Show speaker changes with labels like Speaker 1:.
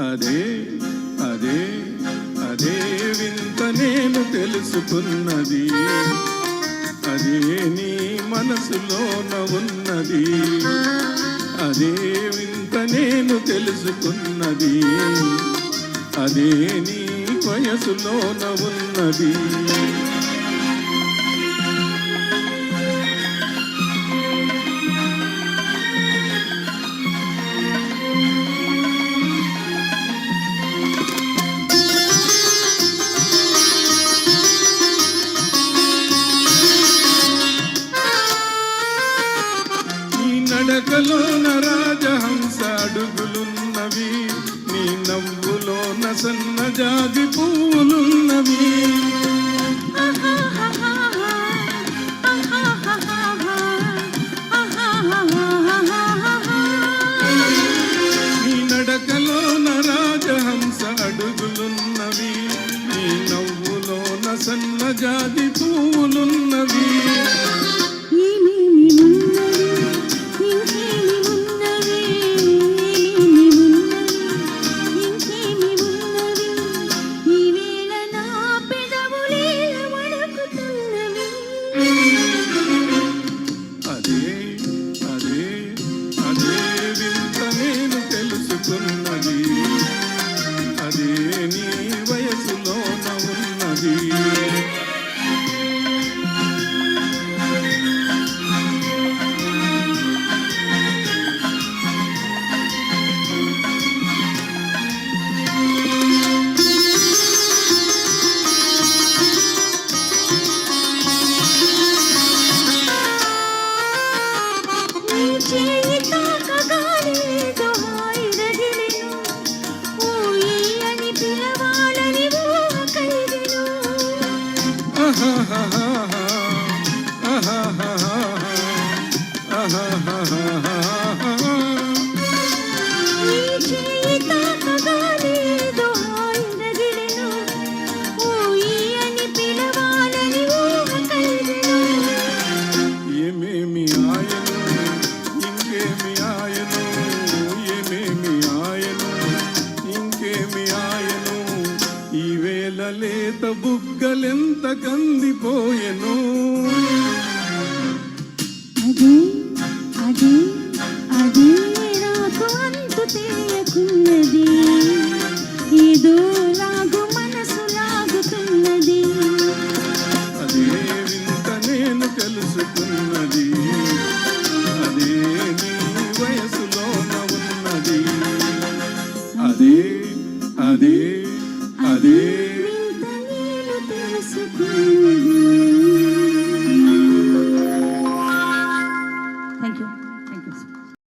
Speaker 1: అదే అదే అదే వింత నేను తెలుసుకున్నది, అదే నీ మనసులోన ఉన్నది. అదే వింత నేను తెలుసుకున్నది, అదే నీ వయసులోన ఉన్నది. నడకలోన రాజహంస అడుగులున్నవి, నీ నవ్వులోన సన్నజాజి పువ్వులున్నవి. నీ నడకలోన రాజహంస అడుగులున్నవి, నీ నవ్వులోన సన్నజాజి పువ్వులున్నవి. అదే నీ వయసులోన ఉన్నది. ఏమేమి ఆయను ఇంకేమి ఆయను, ఏమేమి ఆయను ఇంకేమి ఆయను, ఈవేళ లేత బుగ్గలెంత కందిపోయెను.
Speaker 2: అదే అదే అదే నాకు అంతు తెలియకున్నది, ఏదో లాగు మనసు లాగుతున్నది.
Speaker 1: అదే వింత నేను తెలుసుకున్నది, అదే నీ వయసులోన ఉన్నది. అదే అదే అదే
Speaker 2: వింత నేను తెలుసుకున్నది.